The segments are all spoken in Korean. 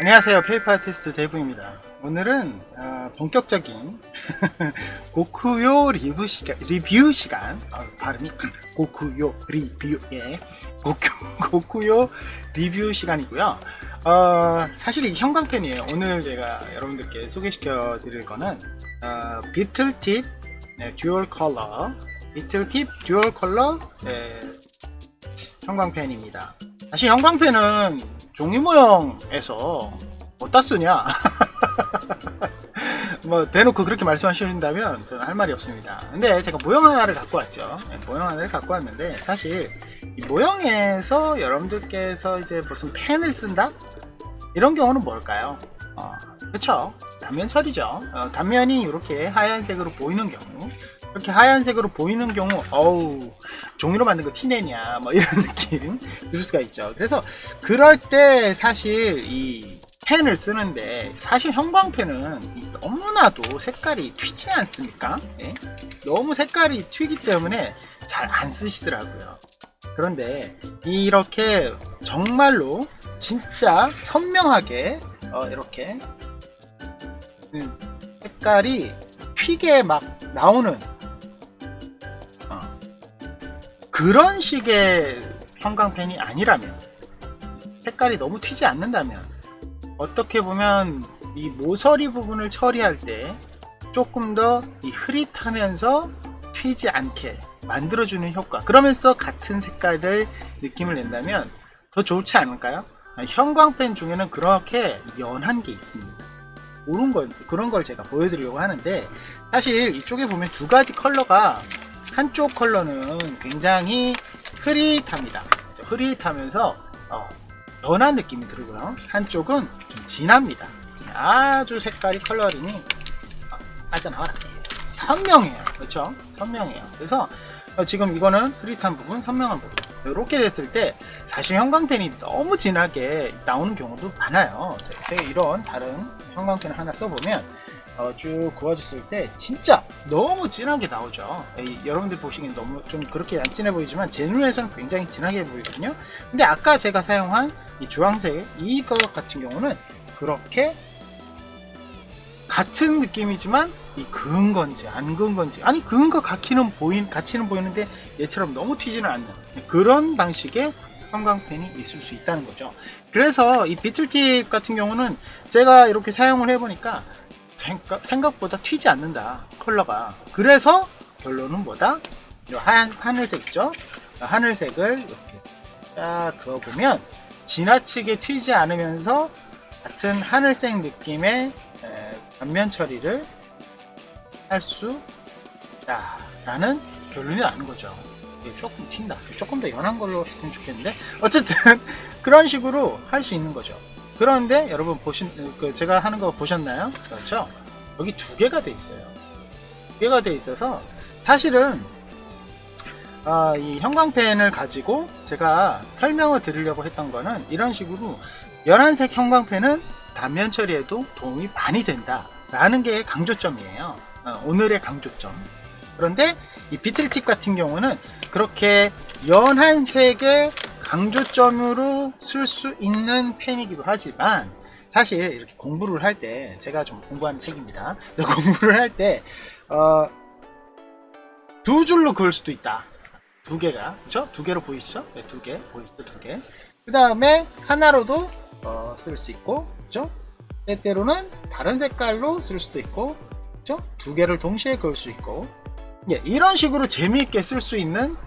안녕하세요. 페이퍼 아티스트 데브입니다. 오늘은 본격적인 고쿠요 리뷰 시간 발음이 고쿠요 리뷰 고쿠요 리뷰 시간이고요. 사실 이 형광펜이에요. 오늘 제가 여러분들께 소개시켜 드릴 거는 비틀팁 듀얼 컬러 형광펜입니다. 사실 형광펜은 종이 모형에서 어디다 쓰냐 뭐 대놓고 그렇게 말씀하신다면 저는 할 말이 없습니다. 근데 제가 모형 하나를 갖고 왔죠. 모형 하나를 갖고 왔는데 사실 이 모형에서 여러분들께서 이제 무슨 펜을 쓴다? 이런 경우는 뭘까요? 그렇죠. 단면 처리죠. 단면이 이렇게 하얀색으로 보이는 경우, 이렇게 하얀색으로 보이는 경우, 어우, 종이로 만든 거 티내냐, 뭐 이런 느낌 들 수가 있죠. 그래서 그럴 때 사실 이 펜을 쓰는데, 사실 형광펜은 너무나도 색깔이 튀지 않습니까? 네? 너무 색깔이 튀기 때문에 잘 안 쓰시더라고요. 그런데 이렇게 정말로 진짜 선명하게 이렇게 색깔이 튀게 막 나오는 그런 식의 형광펜이 아니라면, 색깔이 너무 튀지 않는다면, 어떻게 보면 이 모서리 부분을 처리할 때 조금 더 이 흐릿하면서 튀지 않게 만들어주는 효과, 그러면서 같은 색깔을 느낌을 낸다면 더 좋지 않을까요? 형광펜 중에는 그렇게 연한 게 있습니다. 그런 걸 제가 보여드리려고 하는데, 사실 이쪽에 보면 두 가지 컬러가, 한쪽 컬러는 굉장히 흐릿합니다. 흐릿하면서 연한 느낌이 들고요. 한쪽은 좀 진합니다. 아주 색깔이 컬러링이 빠져나와라. 선명해요. 그렇죠? 선명해요. 그래서 지금 이거는 흐릿한 부분, 선명한 부분. 이렇게 됐을 때 사실 형광펜이 너무 진하게 나오는 경우도 많아요. 제가 이런 다른 형광펜을 하나 써보면 쭉 구워졌을 때 진짜 너무 진하게 나오죠. 여러분들 보시기엔 너무 좀 그렇게 안 진해 보이지만 제 눈에서는 굉장히 진하게 보이거든요. 근데 아까 제가 사용한 이 주황색 이거 같은 경우는 그렇게 같은 느낌이지만 이 그은 건지 안 그은 건지, 아니 그은 거 같이는 보이는데 얘처럼 너무 튀지는 않는 그런 방식의 형광펜이 있을 수 있다는 거죠. 그래서 이 비틀팁 같은 경우는 제가 이렇게 사용을 해보니까 생각보다 튀지 않는다, 컬러가. 그래서 결론은 뭐다? 이 하늘색 있죠? 하늘색을 이렇게 딱 그어보면 지나치게 튀지 않으면서 같은 하늘색 느낌의 단면 처리를 할 수 있다 라는 결론이 나는 거죠. 조금 튄다, 조금 더 연한 걸로 했으면 좋겠는데, 어쨌든 그런 식으로 할 수 있는 거죠. 그런데 여러분 제가 하는 거 보셨나요? 그렇죠? 여기 두 개가 돼 있어요. 두 개가 돼 있어서 사실은 이 형광펜을 가지고 제가 설명을 드리려고 했던 거는 이런 식으로 연한색 형광펜은 단면 처리에도 도움이 많이 된다 라는 게 강조점이에요. 오늘의 강조점. 그런데 이 비틀팁 같은 경우는 그렇게 연한색의 강조점으로 쓸 수 있는 펜이기도 하지만, 사실 이렇게 공부를 할 때, 제가 좀 공부하는 책입니다. 공부를 할 때 두 줄로 그을 수도 있다. 두 개가, 그렇죠? 두 개로 보이시죠? 네, 두 개 보이시죠? 두 개. 그 다음에 하나로도 쓸 수 있고, 그렇죠? 때때로는 다른 색깔로 쓸 수도 있고, 그렇죠? 두 개를 동시에 그을 수 있고, 이런 식으로 재미있게 쓸 수 있는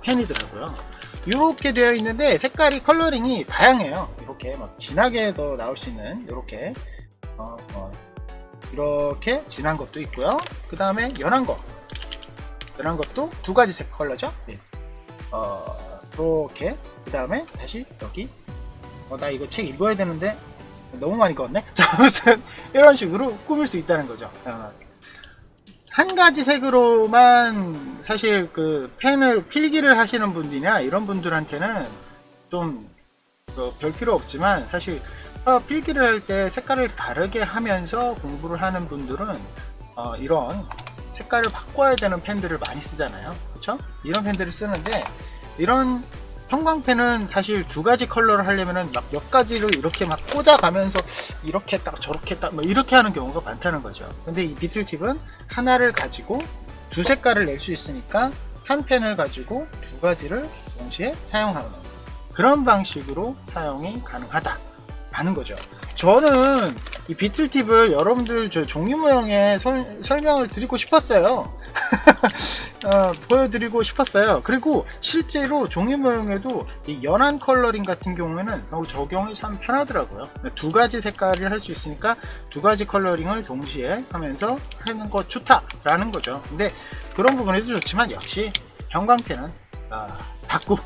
펜이더라고요. 이렇게 되어 있는데 색깔이, 컬러링이 다양해요. 이렇게 막 진하게 더 나올 수 있는 이렇게 이렇게 진한 것도 있고요. 그 다음에 연한 것도 두 가지 색 컬러죠. 네. 이렇게, 그 다음에 다시 여기 나 이거 책 읽어야 되는데 너무 많이 읽었네. 자, 무슨 이런 식으로 꾸밀 수 있다는 거죠. 한 가지 색으로만 사실 그 펜을 필기를 하시는 분들이나 이런 분들한테는 좀 별 필요 없지만, 사실 필기를 할 때 색깔을 다르게 하면서 공부를 하는 분들은 이런 색깔을 바꿔야 되는 펜들을 많이 쓰잖아요. 그렇죠? 이런 펜들을 쓰는데, 이런 형광펜은 사실 두 가지 컬러를 하려면은 막 몇 가지를 이렇게 막 꽂아가면서 이렇게 딱 저렇게 딱 뭐 이렇게 하는 경우가 많다는 거죠. 근데 이 비틀팁은 하나를 가지고 두 색깔을 낼 수 있으니까 한 펜을 가지고 두 가지를 동시에 사용하는 그런 방식으로 사용이 가능하다라는 거죠. 저는 이 비틀팁을 여러분들 저 종이 모형에 설명을 드리고 싶었어요. 보여드리고 싶었어요. 그리고 실제로 종이 모형에도 이 연한 컬러링 같은 경우에는 적용이 참 편하더라고요. 두 가지 색깔을 할 수 있으니까 두 가지 컬러링을 동시에 하면서 하는 거 좋다라는 거죠. 근데 그런 부분에도 좋지만 역시 형광펜은 닦고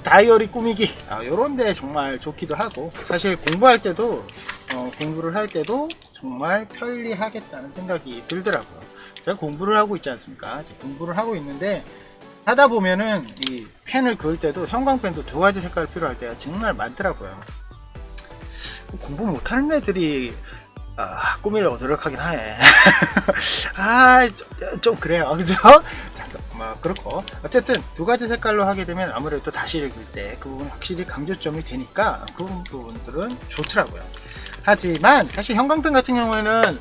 다이어리 꾸미기 요런데 정말 좋기도 하고, 사실 공부할 때도 공부를 할 때도 정말 편리하겠다는 생각이 들더라고요. 제가 공부를 하고 있지 않습니까? 공부를 하고 있는데 하다 보면은 이 펜을 그을 때도 형광펜도 두 가지 색깔 필요할 때가 정말 많더라고요. 공부 못하는 애들이 꾸미려고 노력하긴 하네. 좀 그래요. 그죠? 잠깐, 그렇고. 어쨌든 두 가지 색깔로 하게 되면 아무래도 다시 읽을 때 그 부분 확실히 강조점이 되니까 그 부분들은 좋더라고요. 하지만 사실 형광펜 같은 경우에는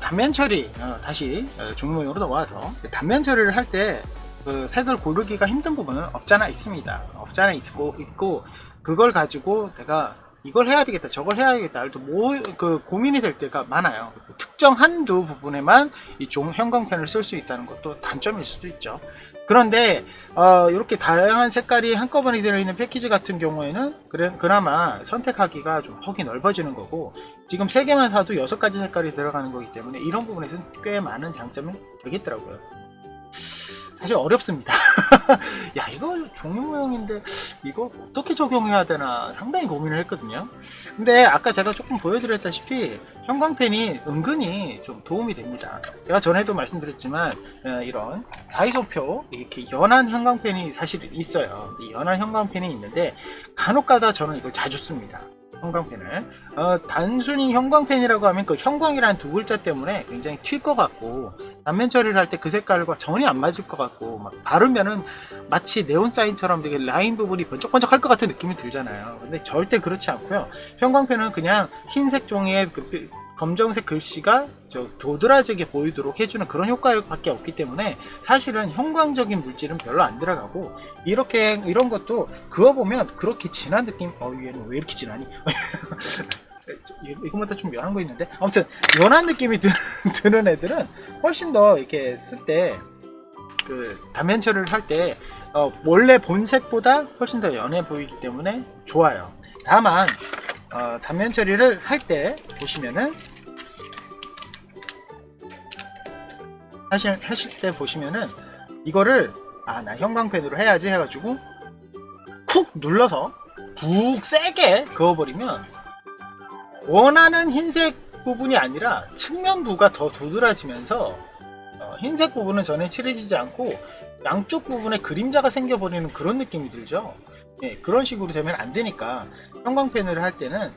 단면 처리, 다시 종이모형으로 넘어와서 단면 처리를 할 때 그 색을 고르기가 힘든 부분은 없잖아 있습니다. 없잖아 있고 그걸 가지고 내가 이걸 해야 되겠다 저걸 해야 되겠다 고민이 될 때가 많아요. 특정 한두 부분에만 이 형광펜을 쓸 수 있다는 것도 단점일 수도 있죠. 그런데 이렇게 다양한 색깔이 한꺼번에 들어있는 패키지 같은 경우에는 그나마 선택하기가 좀 폭이 넓어지는 거고, 지금 3개만 사도 6가지 색깔이 들어가는 거기 때문에 이런 부분에서는 꽤 많은 장점이 되겠더라고요. 사실 어렵습니다. 야, 이거 종이 모형인데 이거 어떻게 적용해야 되나 상당히 고민을 했거든요. 근데 아까 제가 조금 보여드렸다시피 형광펜이 은근히 좀 도움이 됩니다. 제가 전에도 말씀드렸지만 이런 다이소표 이렇게 연한 형광펜이 사실 있어요. 연한 형광펜이 있는데 간혹가다 저는 이걸 자주 씁니다. 형광펜을 단순히 형광펜이라고 하면 그 형광이라는 두 글자 때문에 굉장히 튈 것 같고, 단면 처리를 할 때 그 색깔과 전혀 안 맞을 것 같고, 막 바르면은 마치 네온 사인처럼 되게 라인 부분이 번쩍번쩍 할 것 같은 느낌이 들잖아요. 근데 절대 그렇지 않고요. 형광펜은 그냥 흰색 종이에 검정색 글씨가 도드라지게 보이도록 해주는 그런 효과밖에 없기 때문에 사실은 형광적인 물질은 별로 안 들어가고, 이런 것도 그어보면 그렇게 진한 느낌, 얘는 왜 이렇게 진하니? 이거보다 좀 연한 거 있는데, 아무튼 연한 느낌이 드는 애들은 훨씬 더 이렇게 쓸 때 그 단면 처리를 할 때 원래 본색보다 훨씬 더 연해 보이기 때문에 좋아요. 다만 단면 처리를 할 때 보시면은 하실 때 보시면은 이거를 나 형광펜으로 해야지 해가지고 쿡 눌러서 푹 세게 그어버리면 원하는 흰색 부분이 아니라 측면부가 더 도드라지면서 흰색 부분은 전혀 칠해지지 않고 양쪽 부분에 그림자가 생겨버리는 그런 느낌이 들죠. 그런 식으로 되면 안 되니까 형광펜을 할 때는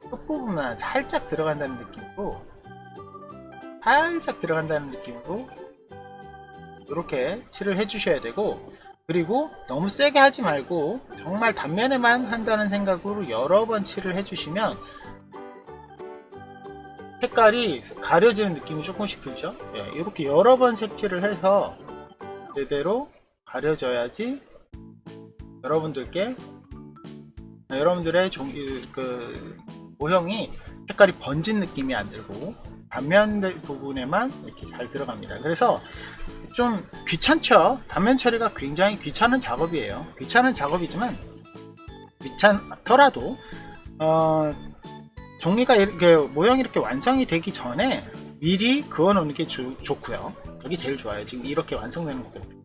끝부분만 살짝 들어간다는 느낌으로 이렇게 칠을 해주셔야 되고, 그리고 너무 세게 하지 말고 정말 단면에만 한다는 생각으로 여러 번 칠을 해주시면 색깔이 가려지는 느낌이 조금씩 들죠. 이렇게 여러 번 색칠을 해서 제대로 가려져야지 여러분들의 모형이 색깔이 번진 느낌이 안 들고 단면 부분에만 이렇게 잘 들어갑니다. 그래서 좀 귀찮죠. 단면 처리가 굉장히 귀찮은 작업이에요. 귀찮은 작업이지만 귀찮더라도 종이가 이렇게 모형이 이렇게 완성이 되기 전에 미리 그어 놓는 게 좋고요. 그게 제일 좋아요. 지금 이렇게 완성되는 거거든요.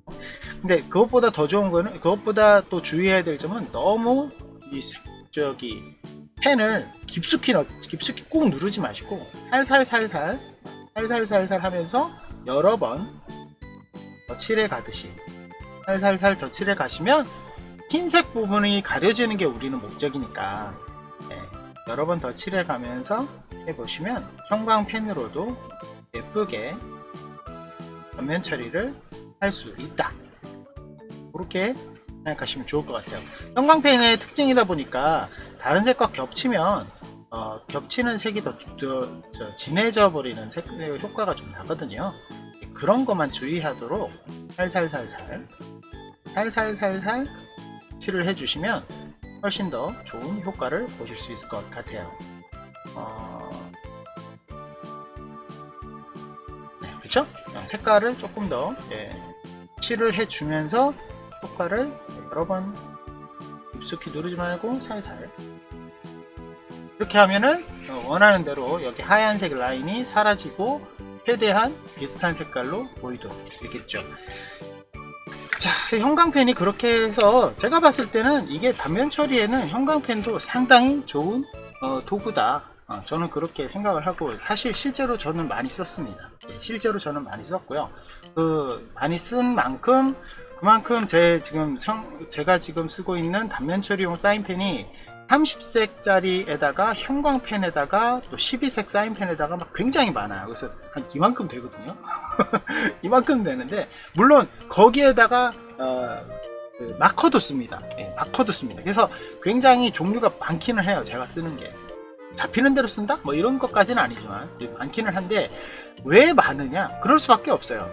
근데 그것보다 더 좋은 거는, 그것보다 또 주의해야 될 점은 너무 펜을 깊숙이 꾹 누르지 마시고 살살살 하면서 여러 번 더 칠해 가듯이 살살살 더 칠해 가시면 흰색 부분이 가려지는 게 우리는 목적이니까 여러 번 더 칠해 가면서 해보시면 형광펜으로도 예쁘게 단면 처리를 할 수 있다. 그렇게 생각하시면 좋을 것 같아요. 형광펜의 특징이다 보니까 다른 색과 겹치면 겹치는 색이 더 진해져 버리는 색 효과가 좀 나거든요. 그런 것만 주의하도록 살살살살 칠을 해주시면 훨씬 더 좋은 효과를 보실 수 있을 것 같아요. 네, 그렇죠? 색깔을 조금 더 칠을 해주면서 효과를 여러 번 깊숙이 누르지 말고 살살 이렇게 하면은 원하는 대로 여기 하얀색 라인이 사라지고 최대한 비슷한 색깔로 보이도록 되겠죠. 자, 형광펜이 그렇게 해서 제가 봤을 때는 이게 단면 처리에는 형광펜도 상당히 좋은 도구다. 저는 그렇게 생각을 하고 사실 실제로 저는 많이 썼습니다. 실제로 저는 많이 썼고요. 많이 쓴 만큼 그만큼 제가 지금 쓰고 있는 단면 처리용 사인펜이 30색짜리에다가 형광펜에다가 또 12색 사인펜에다가 막 굉장히 많아요. 그래서 한 이만큼 되거든요. 이만큼 되는데 물론 거기에다가 마커도 씁니다. 마커도 씁니다. 그래서 굉장히 종류가 많기는 해요. 제가 쓰는 게 잡히는 대로 쓴다? 뭐 이런 것까지는 아니지만 많기는 한데 왜 많으냐? 그럴 수밖에 없어요.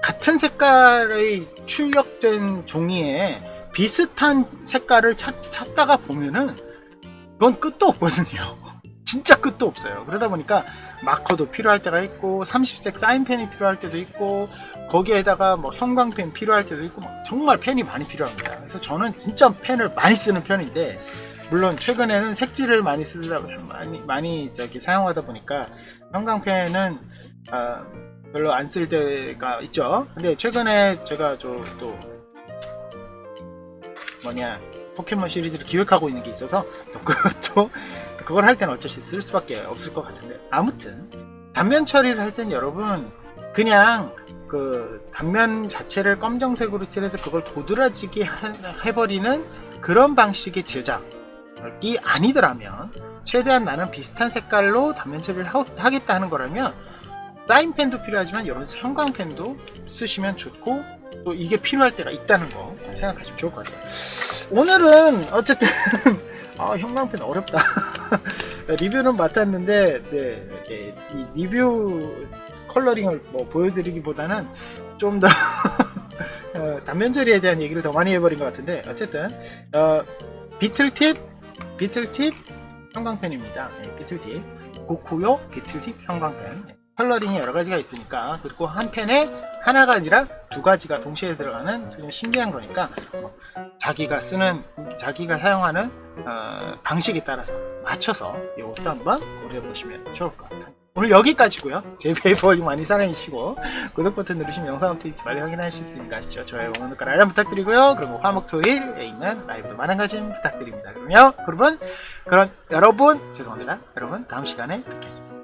같은 색깔의 출력된 종이에 비슷한 색깔을 찾다가 보면은 그건 끝도 없거든요. 진짜 끝도 없어요. 그러다 보니까 마커도 필요할 때가 있고 30색 사인펜이 필요할 때도 있고 거기에다가 뭐 형광펜 필요할 때도 있고 정말 펜이 많이 필요합니다. 그래서 저는 진짜 펜을 많이 쓰는 편인데 물론 최근에는 색지를 많이 사용하다 보니까 형광펜은 별로 안 쓸 때가 있죠. 근데 최근에 제가 또 포켓몬 시리즈를 기획하고 있는 게 있어서 또 그걸 할 때는 어쩔 수 쓸 수밖에 없을 것 같은데 아무튼 단면 처리를 할 땐 여러분 그냥 그 단면 자체를 검정색으로 칠해서 그걸 도드라지게 해버리는 그런 방식의 제작이 아니더라면 최대한 나는 비슷한 색깔로 단면 처리를 하겠다 하는 거라면 사인펜도 필요하지만 이런 형광펜도 쓰시면 좋고 또 이게 필요할 때가 있다는 거 생각하시면 좋을 것 같아요. 오늘은 어쨌든 형광펜 어렵다. 리뷰는 맡았는데 이 리뷰 컬러링을 보여드리기보다는 좀 더 단면 처리에 대한 얘기를 더 많이 해버린 것 같은데 어쨌든 비틀팁 형광펜입니다. 비틀팁 고쿠요 비틀팁 형광펜 컬러링이 여러 가지가 있으니까 그리고 한 펜에 하나가 아니라 두 가지가 동시에 들어가는 좀 신기한 거니까 자기가 사용하는 방식에 따라서 맞춰서 이것도 한번 고려해 보시면 좋을 것 같아요. 오늘 여기까지고요. 제 페이퍼를 많이 사랑해주시고 구독 버튼 누르시면 영상 업데이트 빨리 확인하실 수 있는 거 아시죠? 좋아요, 응원, 댓글, 알람 부탁드리고요. 그리고 화목토일에 있는 라이브도 많은 관심 부탁드립니다. 그러면 여러분 다음 시간에 뵙겠습니다.